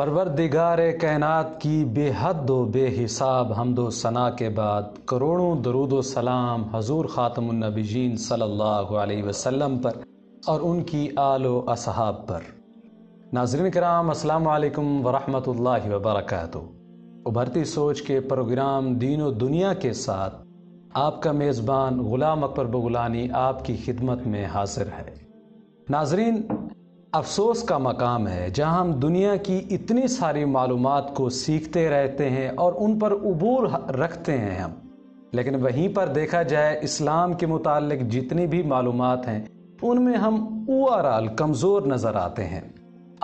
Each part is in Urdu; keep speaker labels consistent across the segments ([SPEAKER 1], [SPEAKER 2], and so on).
[SPEAKER 1] پروردگار کائنات کی بے حد و بے حساب حمد و ثنا کے بعد کروڑوں درود و سلام حضور خاتم النبیین صلی اللہ علیہ وسلم پر اور ان کی آل و اصحاب پر۔ ناظرین کرام، السلام علیکم ورحمۃ اللہ وبرکاتہ۔ ابھرتی سوچ کے پروگرام دین و دنیا کے ساتھ آپ کا میزبان غلام اکبر بغلانی آپ کی خدمت میں حاضر ہے۔ ناظرین، افسوس کا مقام ہے جہاں ہم دنیا کی اتنی ساری معلومات کو سیکھتے رہتے ہیں اور ان پر عبور رکھتے ہیں ہم، لیکن وہیں پر دیکھا جائے اسلام کے متعلق جتنی بھی معلومات ہیں ان میں ہم اوورآل کمزور نظر آتے ہیں۔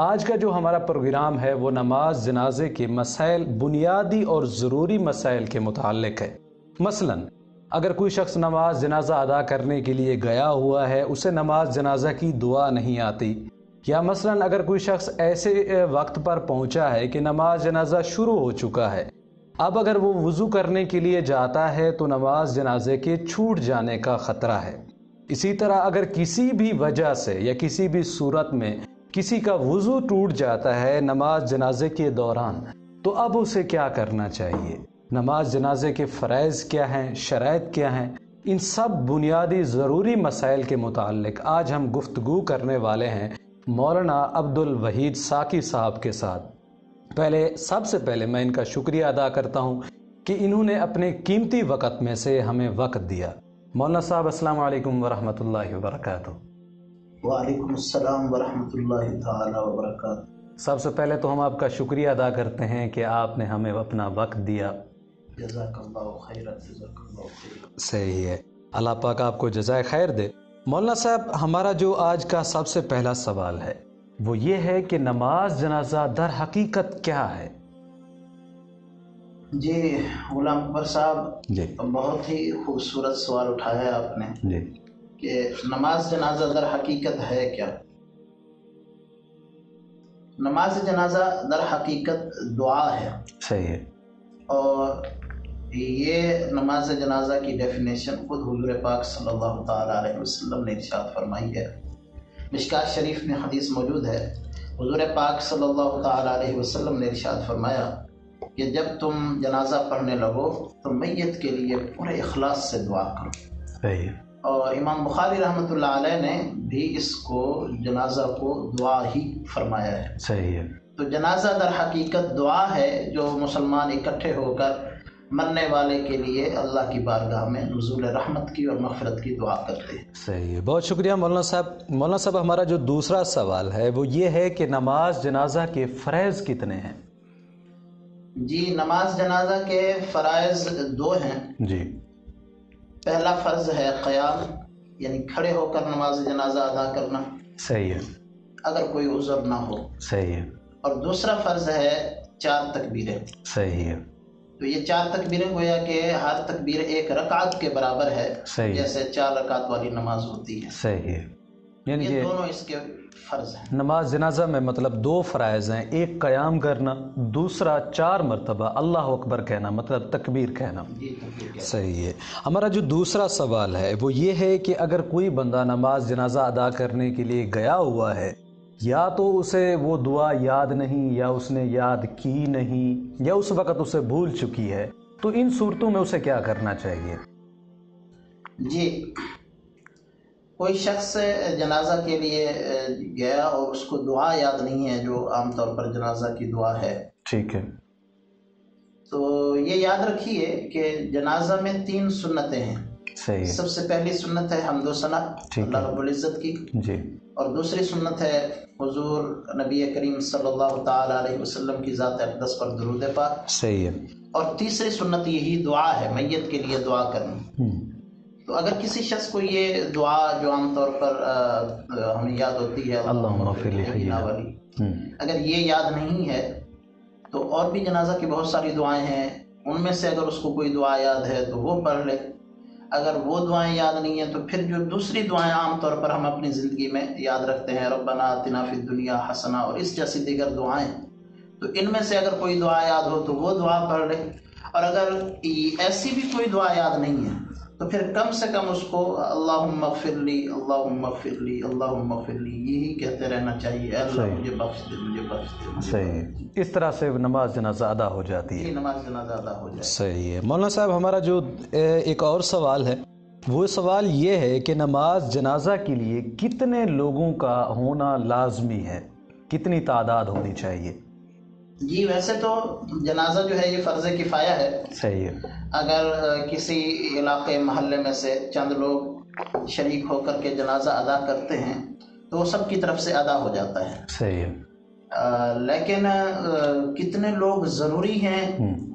[SPEAKER 1] آج کا جو ہمارا پروگرام ہے وہ نماز جنازے کے مسائل، بنیادی اور ضروری مسائل کے متعلق ہے۔ مثلاً اگر کوئی شخص نماز جنازہ ادا کرنے کے لیے گیا ہوا ہے، اسے نماز جنازہ کی دعا نہیں آتی، یا مثلاً اگر کوئی شخص ایسے وقت پر پہنچا ہے کہ نماز جنازہ شروع ہو چکا ہے، اب اگر وہ وضو کرنے کے لیے جاتا ہے تو نماز جنازے کے چھوٹ جانے کا خطرہ ہے۔ اسی طرح اگر کسی بھی وجہ سے یا کسی بھی صورت میں کسی کا وضو ٹوٹ جاتا ہے نماز جنازے کے دوران، تو اب اسے کیا کرنا چاہیے؟ نماز جنازے کے فرائض کیا ہیں، شرائط کیا ہیں؟ ان سب بنیادی ضروری مسائل کے متعلق آج ہم گفتگو کرنے والے ہیں مولانا عبد الوحید ساکی صاحب کے ساتھ۔ سب سے پہلے میں ان کا شکریہ ادا کرتا ہوں کہ انہوں نے اپنے قیمتی وقت میں سے ہمیں وقت دیا۔ مولانا صاحب، السلام علیکم ورحمۃ اللہ وبرکاتہ۔
[SPEAKER 2] وعلیکم السلام ورحمۃ اللہ تعالی وبرکاتہ۔
[SPEAKER 1] سب سے پہلے تو ہم آپ کا شکریہ ادا کرتے ہیں کہ آپ نے ہمیں اپنا وقت دیا۔
[SPEAKER 2] جزاک اللہ خیر، جزاک اللہ خیر۔
[SPEAKER 1] صحیح ہے، اللہ پاک آپ کو جزائے خیر دے۔ مولانا صاحب، ہمارا جو آج کا سب سے پہلا سوال ہے وہ یہ ہے کہ نماز جنازہ در حقیقت کیا ہے؟
[SPEAKER 2] جی غلام اکبر صاحب،
[SPEAKER 1] جی
[SPEAKER 2] بہت ہی خوبصورت سوال اٹھایا ہے آپ نے
[SPEAKER 1] جی
[SPEAKER 2] کہ نماز جنازہ در حقیقت ہے کیا۔ نماز جنازہ در حقیقت دعا ہے،
[SPEAKER 1] صحیح ہے،
[SPEAKER 2] اور یہ نماز جنازہ کی ڈیفینیشن خود حضور پاک صلی اللہ تعالیٰ علیہ وسلم نے ارشاد فرمائی ہے۔ مشکات شریف میں حدیث موجود ہے، حضور پاک صلی اللہ تعالیٰ علیہ وسلم نے ارشاد فرمایا کہ جب تم جنازہ پڑھنے لگو تو میت کے لیے پورے اخلاص سے دعا کرو۔
[SPEAKER 1] صحیح ہے،
[SPEAKER 2] اور امام بخاری رحمۃ اللہ علیہ نے بھی اس کو جنازہ کو دعا ہی فرمایا ہے۔
[SPEAKER 1] صحیح ہے،
[SPEAKER 2] تو جنازہ در حقیقت دعا ہے جو مسلمان اکٹھے ہو کر مرنے والے کے لیے اللہ کی بارگاہ میں نزول رحمت کی اور مغفرت کی دعا کرتے ہیں۔
[SPEAKER 1] صحیح ہے، بہت شکریہ مولانا صاحب۔ مولانا صاحب، ہمارا جو دوسرا سوال ہے وہ یہ ہے کہ نماز جنازہ کے فرائض کتنے ہیں؟
[SPEAKER 2] جی، نماز جنازہ کے فرائض دو ہیں۔
[SPEAKER 1] جی،
[SPEAKER 2] پہلا فرض ہے قیام، یعنی کھڑے ہو کر نماز جنازہ ادا کرنا
[SPEAKER 1] صحیح ہے،
[SPEAKER 2] اگر کوئی عذر نہ ہو،
[SPEAKER 1] صحیح ہے،
[SPEAKER 2] اور دوسرا فرض ہے 4 تکبیریں۔
[SPEAKER 1] صحیح ہے،
[SPEAKER 2] تو یہ 4 تکبیریں گویا کہ ہر تکبیر ایک رکعت کے برابر ہے،
[SPEAKER 1] صحیح،
[SPEAKER 2] جیسے 4 رکعت والی نماز ہوتی ہے۔
[SPEAKER 1] صحیح ہے، یعنی
[SPEAKER 2] یہ
[SPEAKER 1] کہ
[SPEAKER 2] دونوں اس کے فرض ہیں۔
[SPEAKER 1] نماز جنازہ میں مطلب 2 فرائض ہیں، ایک قیام کرنا، دوسرا 4 مرتبہ اللہ اکبر کہنا، مطلب تکبیر کہنا۔
[SPEAKER 2] جی تکبیر کہتے ہیں۔
[SPEAKER 1] صحیح ہے۔ ہمارا جو دوسرا سوال ہے وہ یہ ہے کہ اگر کوئی بندہ نماز جنازہ ادا کرنے کے لیے گیا ہوا ہے، یا تو اسے وہ دعا یاد نہیں، یا اس نے یاد کی نہیں، یا اس وقت اسے بھول چکی ہے، تو ان صورتوں میں اسے کیا کرنا چاہیے؟
[SPEAKER 2] جی، کوئی شخص جنازہ کے لیے گیا اور اس کو دعا یاد نہیں ہے جو عام طور پر جنازہ کی دعا ہے،
[SPEAKER 1] ٹھیک ہے،
[SPEAKER 2] تو یہ یاد رکھیے کہ جنازہ میں 3 سنتیں ہیں۔
[SPEAKER 1] صحیح ہے،
[SPEAKER 2] سب سے پہلی سنت ہے حمد و ثنا
[SPEAKER 1] ٹھیک ہے،
[SPEAKER 2] اللہ رب العزت کی،
[SPEAKER 1] جی،
[SPEAKER 2] اور دوسری سنت ہے حضور نبی کریم صلی اللہ تعالیٰ علیہ وسلم کی ذات اقدس پر درود پاک،
[SPEAKER 1] صحیح ہے،
[SPEAKER 2] اور تیسری سنت یہی دعا ہے، میت کے لیے دعا کرنی۔ تو اگر کسی شخص کو یہ دعا جو عام طور پر ہمیں یاد ہوتی ہے
[SPEAKER 1] اللہم اغفر لی حینا
[SPEAKER 2] والی، اگر یہ یاد نہیں ہے تو اور بھی جنازہ کی بہت ساری دعائیں ہیں، ان میں سے اگر اس کو کوئی دعا یاد ہے تو وہ پڑھ لے۔ اگر وہ دعائیں یاد نہیں ہیں تو پھر جو دوسری دعائیں عام طور پر ہم اپنی زندگی میں یاد رکھتے ہیں، ربنا آتنا فی الدنیا حسنہ اور اس جیسی دیگر دعائیں، تو ان میں سے اگر کوئی دعا یاد ہو تو وہ دعا پڑھ لے۔ اور اگر ایسی بھی کوئی دعا یاد نہیں ہے تو پھر کم سے کم اس کو اللہم اغفر لی، اللہم اغفر لی، اللہم اغفر لی یہی کہتے رہنا چاہیے، اے اللہ مجھے بخش دے، مجھے بخش دے، مجھے
[SPEAKER 1] صحیح،
[SPEAKER 2] بخش دے۔
[SPEAKER 1] اس طرح سے نماز جنازہ ادا ہو جاتی ہے،
[SPEAKER 2] یہ نماز جنازہ ادا ہو جائے۔
[SPEAKER 1] صحیح ہے۔ مولانا صاحب ہمارا جو ایک اور سوال ہے، وہ سوال یہ ہے کہ نماز جنازہ کے لیے کتنے لوگوں کا ہونا لازمی ہے، کتنی تعداد ہونی چاہیے؟
[SPEAKER 2] جی ویسے تو جنازہ جو ہے یہ فرض کفایہ ہے،
[SPEAKER 1] صحیح ہے،
[SPEAKER 2] اگر کسی علاقے محلے میں سے چند لوگ شریک ہو کر کے جنازہ ادا کرتے ہیں تو وہ سب کی طرف سے ادا ہو جاتا ہے۔
[SPEAKER 1] صحیح ہے،
[SPEAKER 2] لیکن کتنے لوگ ضروری ہیں،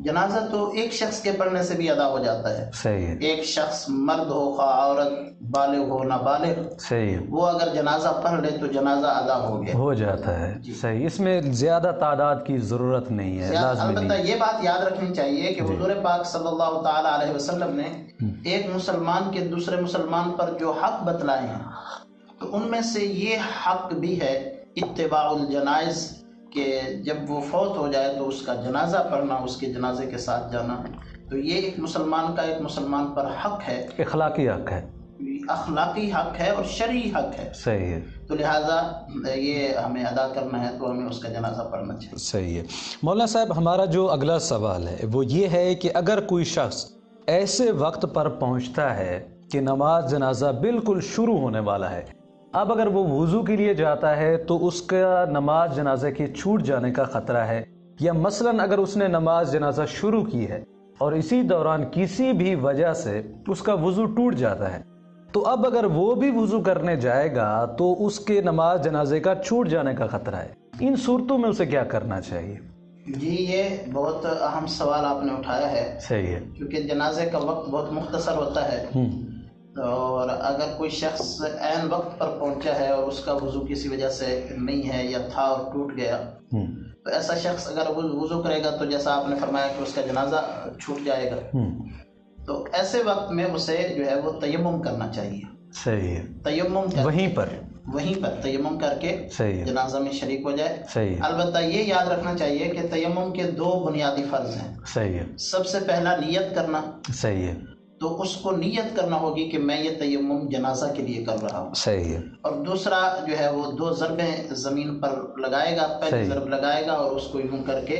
[SPEAKER 2] جنازہ تو ایک شخص کے پڑھنے سے بھی ادا ہو جاتا ہے۔
[SPEAKER 1] صحیح ہے،
[SPEAKER 2] ایک شخص مرد ہو خواہ عورت، بالغ ہو نابالغ،
[SPEAKER 1] صحیح ہے،
[SPEAKER 2] وہ اگر جنازہ پڑھ لے تو جنازہ ادا ہو گیا،
[SPEAKER 1] ہو جاتا ہے۔ صحیح، اس میں زیادہ تعداد کی ضرورت نہیں ہے، لازمی
[SPEAKER 2] البتہ
[SPEAKER 1] نہیں۔
[SPEAKER 2] یہ بات یاد رکھنی چاہیے کہ حضور پاک صلی اللہ تعالی علیہ وسلم نے ایک مسلمان کے دوسرے مسلمان پر جو حق بتلائے ہیں تو ان میں سے یہ حق بھی ہے اتباع الجنائز، کہ جب وہ فوت ہو جائے تو اس کا جنازہ پڑھنا، اس کے جنازے کے ساتھ جانا، تو یہ ایک مسلمان کا ایک مسلمان پر حق ہے،
[SPEAKER 1] اخلاقی حق ہے،
[SPEAKER 2] اخلاقی حق ہے اور شرعی حق ہے،
[SPEAKER 1] صحیح ہے،
[SPEAKER 2] تو لہٰذا یہ ہمیں ادا کرنا ہے تو ہمیں اس کا جنازہ پڑھنا چاہیے۔
[SPEAKER 1] صحیح ہے۔ مولانا صاحب ہمارا جو اگلا سوال ہے وہ یہ ہے کہ اگر کوئی شخص ایسے وقت پر پہنچتا ہے کہ نماز جنازہ بالکل شروع ہونے والا ہے، اب اگر وہ وضو کے لیے جاتا ہے تو اس کا نماز جنازے کے چھوٹ جانے کا خطرہ ہے، یا مثلاً اگر اس نے نماز جنازہ شروع کی ہے اور اسی دوران کسی بھی وجہ سے اس کا وضو ٹوٹ جاتا ہے، تو اب اگر وہ بھی وضو کرنے جائے گا تو اس کے نماز جنازے کا چھوٹ جانے کا خطرہ ہے، ان صورتوں میں اسے کیا کرنا چاہیے؟
[SPEAKER 2] جی یہ بہت اہم سوال آپ نے اٹھایا ہے،
[SPEAKER 1] صحیح ہے،
[SPEAKER 2] کیونکہ جنازے کا وقت بہت مختصر ہوتا ہے، اور اگر کوئی شخص عین وقت پر پہنچا ہے اور اس کا وضو کسی وجہ سے نہیں ہے یا تھا اور ٹوٹ گیا، تو ایسا شخص اگر وضو کرے گا تو جیسا آپ نے فرمایا کہ اس کا جنازہ چھوٹ جائے گا، تو ایسے وقت میں اسے جو ہے وہ تیمم کرنا چاہیے۔
[SPEAKER 1] صحیح ہے،
[SPEAKER 2] تیمم
[SPEAKER 1] وہیں پر
[SPEAKER 2] تیمم کر کے
[SPEAKER 1] صحیح ہے،
[SPEAKER 2] جنازہ میں شریک ہو جائے۔
[SPEAKER 1] صحیح ہے،
[SPEAKER 2] البتہ یہ یاد رکھنا چاہیے کہ تیمم کے دو بنیادی فرض ہیں۔
[SPEAKER 1] صحیح ہے،
[SPEAKER 2] سب سے پہلا نیت کرنا،
[SPEAKER 1] صحیح ہے،
[SPEAKER 2] تو اس کو نیت کرنا ہوگی کہ میں یہ تیمم جنازہ کے لیے کر رہا ہوں،
[SPEAKER 1] صحیح ہے،
[SPEAKER 2] اور دوسرا جو ہے وہ 2 ضربیں زمین پر لگائے گا، پہلی ضرب لگائے گا اور اس کو یوں کر کے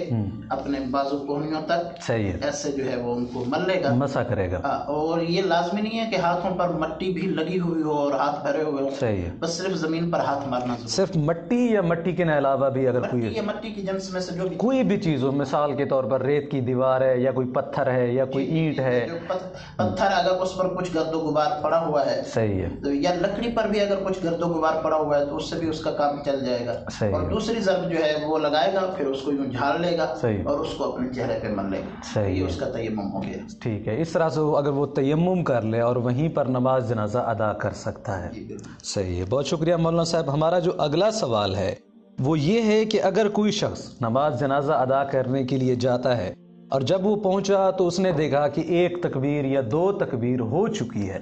[SPEAKER 2] اپنے بازو کوہنیوں تک
[SPEAKER 1] صحیح ہے،
[SPEAKER 2] ایسے جو ہے وہ ان کو مل لے گا،
[SPEAKER 1] مسا کرے گا،
[SPEAKER 2] اور یہ لازمی نہیں ہے کہ ہاتھوں پر مٹی بھی لگی ہوئی ہو اور ہاتھ بھرے ہوئے ہو،
[SPEAKER 1] صحیح ہے،
[SPEAKER 2] بس صرف زمین پر ہاتھ مارنا ضروری ہے۔
[SPEAKER 1] صرف مٹی یا مٹی کے علاوہ بھی اگر کوئی
[SPEAKER 2] مٹی یا مٹی کی جنس میں سے جو بھی
[SPEAKER 1] کوئی بھی چیز ہو، مثال کے طور پر ریت کی دیوار ہے یا کوئی پتھر ہے یا کوئی اینٹ ہے،
[SPEAKER 2] جو پتھر اگر اس پر کچھ گرد و غبار پڑا ہوا ہے،
[SPEAKER 1] صحیح ہے،
[SPEAKER 2] تو یا لکڑی پر بھی اگر کچھ گرد و غبار پڑا ہوا ہے تو اس سے بھی اس کا کام چل جائے گا،
[SPEAKER 1] صحیح
[SPEAKER 2] اور
[SPEAKER 1] ہے،
[SPEAKER 2] دوسری ضرب جو ہے وہ لگائے گا، پھر اس کو یوں جھاڑ لے گا
[SPEAKER 1] صحیح،
[SPEAKER 2] اور اس کو اپنے چہرے پہ مل لے گا،
[SPEAKER 1] صحیح
[SPEAKER 2] یہ
[SPEAKER 1] ہے،
[SPEAKER 2] اس کا تیمم ہو گیا۔
[SPEAKER 1] ٹھیک ہے، اس طرح سے اگر وہ تیمم کر لے اور وہیں پر نماز جنازہ ادا کر سکتا ہے۔
[SPEAKER 2] جی بالکل
[SPEAKER 1] صحیح ہے، بہت شکریہ مولانا صاحب۔ ہمارا جو اگلا سوال ہے وہ یہ ہے کہ اگر کوئی شخص نماز جنازہ ادا کرنے کے لیے جاتا ہے اور جب وہ پہنچا تو اس نے دیکھا کہ 1 تکبیر یا 2 تکبیر ہو چکی ہے،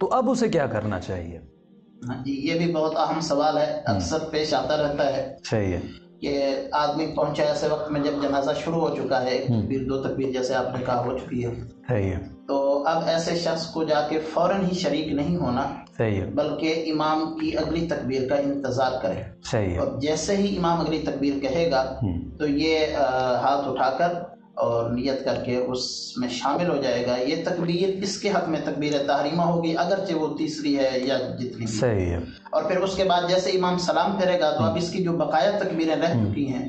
[SPEAKER 1] تو اب اسے کیا کرنا چاہیے؟
[SPEAKER 2] ہاں جی، یہ بھی بہت اہم سوال ہے، اکثر پیش آتا رہتا ہے
[SPEAKER 1] صحیح ہے،
[SPEAKER 2] کہ آدمی پہنچا ایسے وقت میں جب جنازہ شروع ہو چکا ہے، 1 تکبیر 2 تکبیر جیسے آپ نے کہا ہو چکی ہے،
[SPEAKER 1] صحیح ہے،
[SPEAKER 2] تو اب ایسے شخص کو جا کے فوراً ہی شریک نہیں ہونا،
[SPEAKER 1] صحیح ہے،
[SPEAKER 2] بلکہ امام کی اگلی تکبیر کا انتظار کرے،
[SPEAKER 1] صحیح ہے،
[SPEAKER 2] اور جیسے ہی امام اگلی تکبیر کہے گا تو یہ ہاتھ اٹھا کر اور نیت کر کے اس میں شامل ہو جائے گا۔ یہ تکبیر اس کے حق میں تکبیر تحریمہ ہوگی، اگرچہ وہ تیسری ہے یا جتنی بھی،
[SPEAKER 1] صحیح ہے،
[SPEAKER 2] اور پھر اس کے بعد جیسے امام سلام پھیرے گا تو اب اس کی جو بقایا تکبیریں رہ چکی ہیں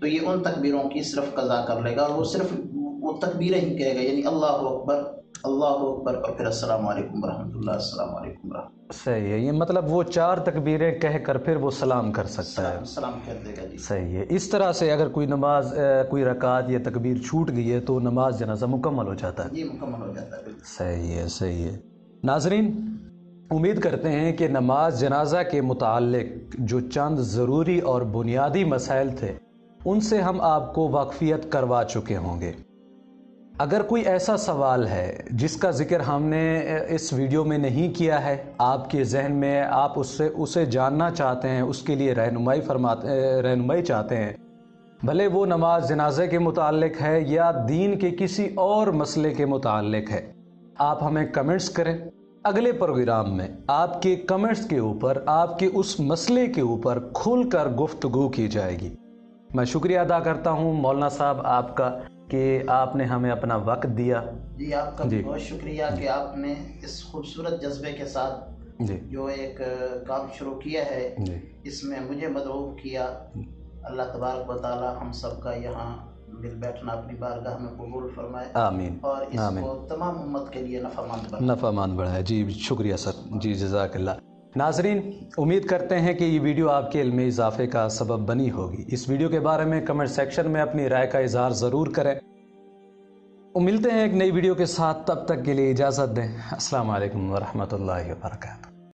[SPEAKER 2] تو یہ ان تکبیروں کی صرف قضا کر لے گا، اور وہ صرف وہ تکبیریں ہی کہے گا، یعنی اللہ اکبر، اللہ اکبر، اور پھر السلام علیکم ورحمۃ اللہ، السلام علیکم ورحمۃ اللہ،
[SPEAKER 1] صحیح ہے، یہ مطلب وہ 4 تکبیریں کہہ کر پھر وہ سلام کر سکتا ہے۔
[SPEAKER 2] سلام پھیر دے گا۔ جی
[SPEAKER 1] صحیح ہے، اس طرح سے اگر کوئی نماز کوئی رکعت یا تکبیر چھوٹ گئی ہے تو نماز جنازہ مکمل ہو جاتا ہے۔
[SPEAKER 2] جی مکمل ہو جاتا ہے، بالکل
[SPEAKER 1] صحیح ہے، صحیح ہے۔ ناظرین، امید کرتے ہیں کہ نماز جنازہ کے متعلق جو چند ضروری اور بنیادی مسائل تھے ان سے ہم آپ کو واقفیت کروا چکے ہوں گے۔ اگر کوئی ایسا سوال ہے جس کا ذکر ہم نے اس ویڈیو میں نہیں کیا ہے، آپ کے ذہن میں آپ اسے جاننا چاہتے ہیں، اس کے لیے رہنمائی چاہتے ہیں، بھلے وہ نماز جنازے کے متعلق ہے یا دین کے کسی اور مسئلے کے متعلق ہے، آپ ہمیں کمنٹس کریں. اگلے پروگرام میں آپ کے کمنٹس کے اوپر آپ کے اس مسئلے کے اوپر کھل کر گفتگو کی جائے گی. میں شکریہ ادا کرتا ہوں مولانا صاحب آپ کا کہ آپ نے ہمیں اپنا وقت دیا.
[SPEAKER 2] جی آپ کا بھی بہت شکریہ کہ آپ نے اس خوبصورت جذبے کے ساتھ جو ایک کام شروع کیا ہے اس میں مجھے مدعو کیا. اللہ تبارک و تعالی ہم سب کا یہاں مل بیٹھنا اپنی بارگاہ میں قبول فرمائے.
[SPEAKER 1] آمین.
[SPEAKER 2] اور اس کو تمام امت کے لیے نفع مند
[SPEAKER 1] بڑھائے. جی شکریہ سر. جی جزاک اللہ. ناظرین امید کرتے ہیں کہ یہ ویڈیو آپ کے علم میں اضافے کا سبب بنی ہوگی. اس ویڈیو کے بارے میں کمنٹ سیکشن میں اپنی رائے کا اظہار ضرور کریں. ملتے ہیں ایک نئی ویڈیو کے ساتھ. تب تک کے لیے اجازت دیں. السلام علیکم ورحمۃ اللہ وبرکاتہ.